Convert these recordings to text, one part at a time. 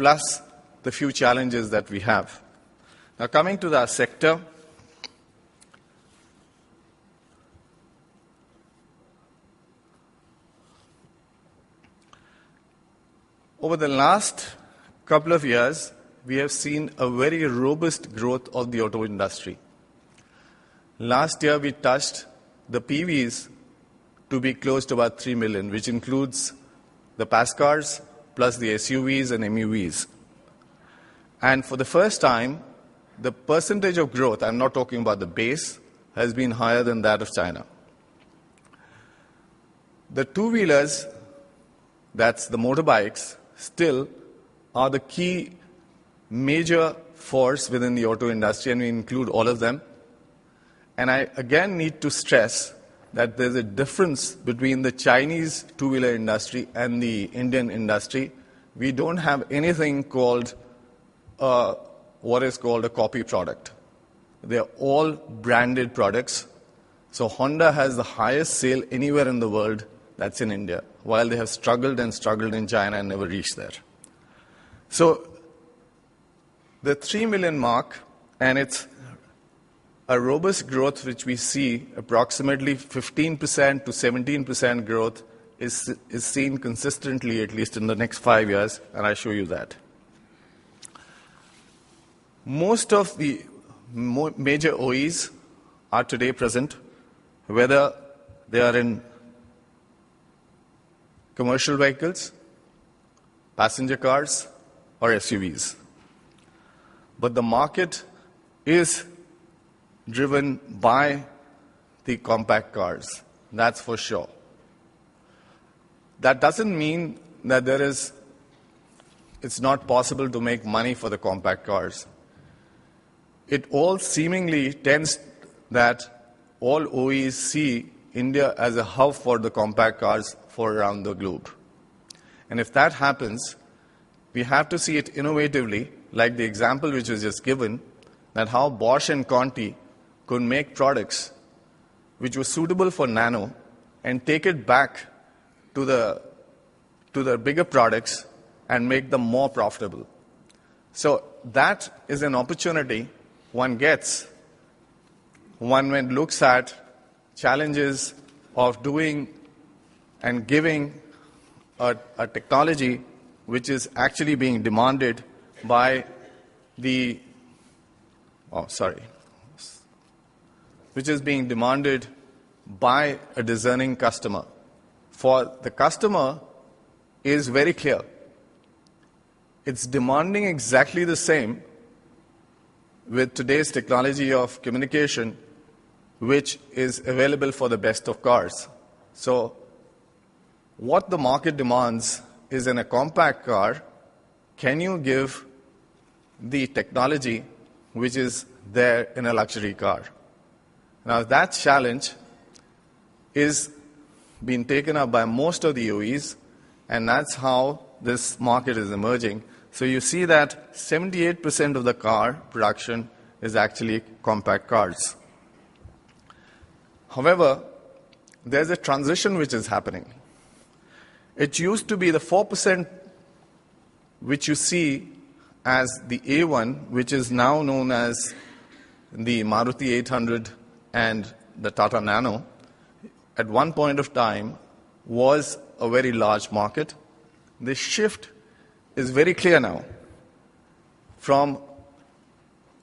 plus the few challenges that we have. Now, coming to the sector, over the last couple of years, we have seen a very robust growth of the auto industry. Last year, we touched the PVs to be close to about 3 million, which includes the pass cars plus the SUVs and MUVs. And for the first time, the percentage of growth, I'm not talking about the base, has been higher than that of China. The two-wheelers, that's the motorbikes, still are the key major force within the auto industry, and we include all of them. And I again need to stress that there's a difference between the Chinese two-wheeler industry and the Indian industry. We don't have anything called what is called a copy product. They're all branded products. So Honda has the highest sale anywhere in the world, that's in India, while they have struggled and struggled in China and never reached there. So the 3 million mark, and it's a robust growth which we see, approximately 15% to 17% growth is seen consistently, at least in the next 5 years, and I show you that. Most of the major OEs are today present, whether they are in commercial vehicles, passenger cars, or SUVs. But the market is driven by the compact cars, that's for sure. That doesn't mean that it's not possible to make money for the compact cars. It all seemingly tends that all OEs see India as a hub for the compact cars for around the globe. And if that happens, we have to see it innovatively, like the example which was just given, that how Bosch and Conti could make products which were suitable for nano and take it back to the bigger products and make them more profitable. So that is an opportunity one gets when looks at challenges of doing and giving a technology which is actually being demanded by which is being demanded by a discerning customer. For the customer is very clear. It's demanding exactly the same with today's technology of communication, which is available for the best of cars. So what the market demands is, in a compact car, can you give the technology which is there in a luxury car? Now that challenge is being taken up by most of the OEs, and that's how this market is emerging. So you see that 78% of the car production is actually compact cars. However, there's a transition which is happening. It used to be the 4% which you see as the A1, which is now known as the Maruti 800 and the Tata Nano, at one point of time was a very large market. The shift is very clear now. From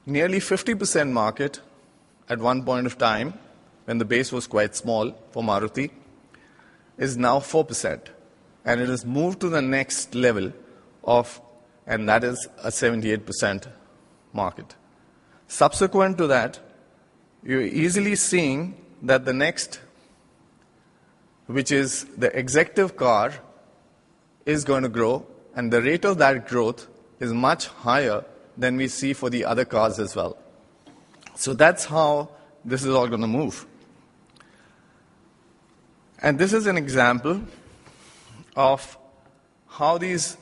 nearly 50% market at one point of time, when the base was quite small for Maruti, is now 4%. And it has moved to the next level and that is a 78% market. Subsequent to that, you're easily seeing that the next, which is the executive car, is going to grow, and the rate of that growth is much higher than we see for the other cars as well. So that's how this is all going to move. And this is an example of how the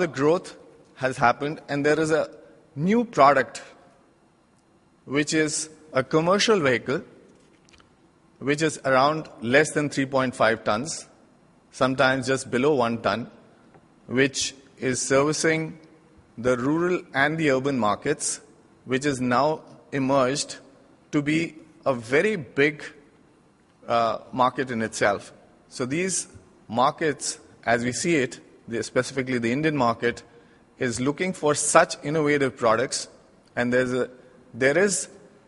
growth has happened, and there is a new product which is a commercial vehicle which is around less than 3.5 tons, sometimes just below 1 ton, which is servicing the rural and the urban markets, which is now emerged to be a very big market in itself. So these markets, as we see it, specifically the Indian market, is looking for such innovative products, and there is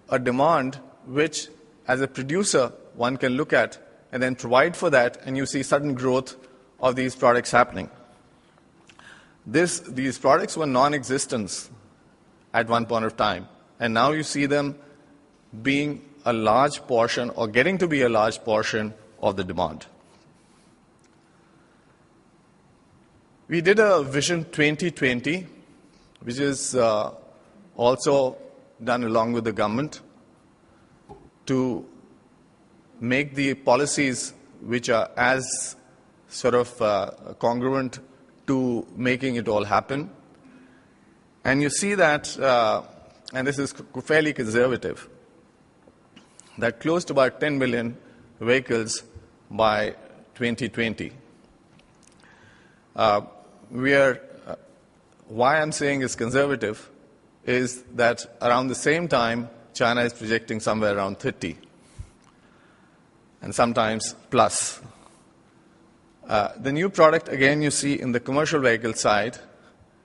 a demand which, as a producer, one can look at and then provide for that, and you see sudden growth of these products happening. These products were non-existent at one point of time, and now you see them being a large portion or getting to be a large portion of the demand. We did a Vision 2020, which is also done along with the government to make the policies which are as sort of congruent to making it all happen. And you see that, and this is fairly conservative, that close to about 10 million vehicles by 2020. Why I'm saying it's conservative is that around the same time, China is projecting somewhere around 30, and sometimes plus. The new product, again, you see in the commercial vehicle side,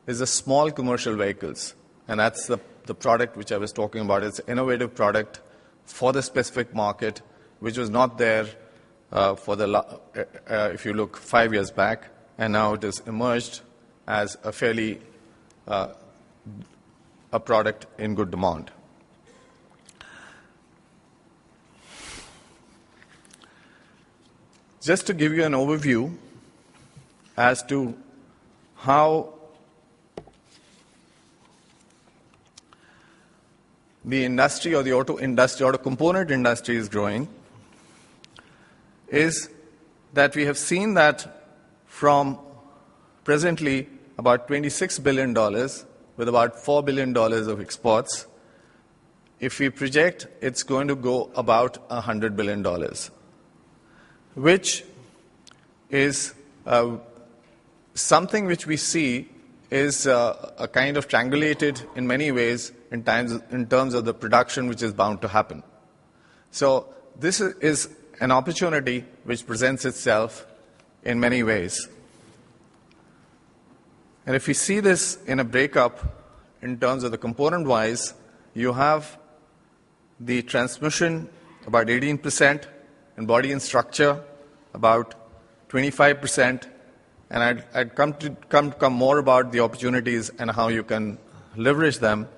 is the small commercial vehicles, and that's the product which I was talking about. It's an innovative product for the specific market, which was not there if you look 5 years back, and now it has emerged as a fairly a product in good demand. Just to give you an overview as to how the industry or the auto industry or the component industry is growing, is that we have seen that from presently about $26 billion with about $4 billion of exports, if we project it's going to go about $100 billion, which is something which we see is a kind of triangulated in many ways in terms of the production which is bound to happen. So this is an opportunity which presents itself in many ways. And if we see this in a breakup in terms of the component-wise, you have the transmission about 18%, and body and structure about 25%, and I'd come more about the opportunities and how you can leverage them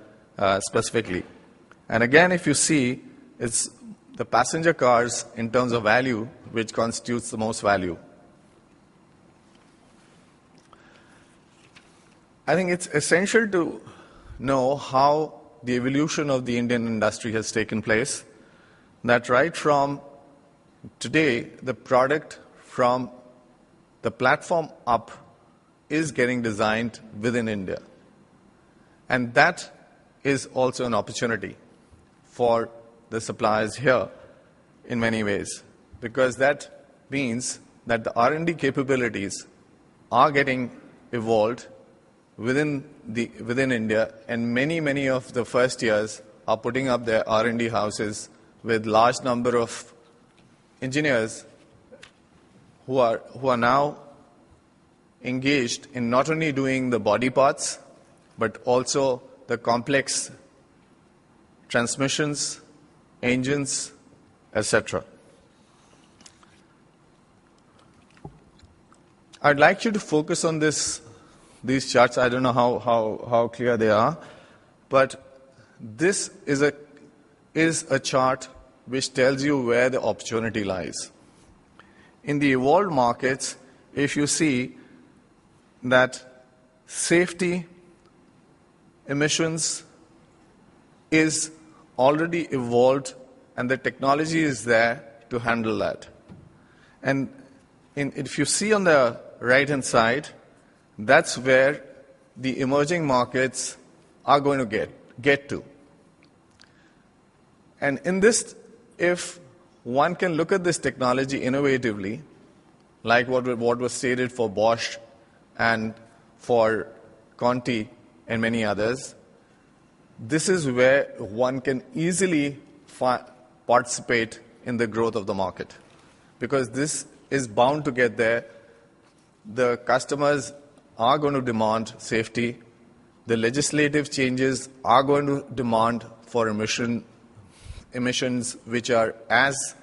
specifically. And again, if you see, it's the passenger cars in terms of value which constitutes the most value. I think it's essential to know how the evolution of the Indian industry has taken place, that right from today, the product from the platform up is getting designed within India. And that is also an opportunity for the suppliers here in many ways, because that means that the R&D capabilities are getting evolved within India, and many of the first years are putting up their R&D houses with large number of engineers who are now engaged in not only doing the body parts, but also the complex transmissions, engines, etc. I'd like you to focus on these charts. I don't know how clear they are, but this is a chart which tells you where the opportunity lies. In the evolved markets, if you see that safety, emissions is already evolved and the technology is there to handle that. And if you see on the right-hand side, that's where the emerging markets are going to get to. And in this, if one can look at this technology innovatively, like what was stated for Bosch and for Conti and many others, this is where one can easily participate in the growth of the market, because this is bound to get there. The customers are going to demand safety. The legislative changes are going to demand for emissions which are as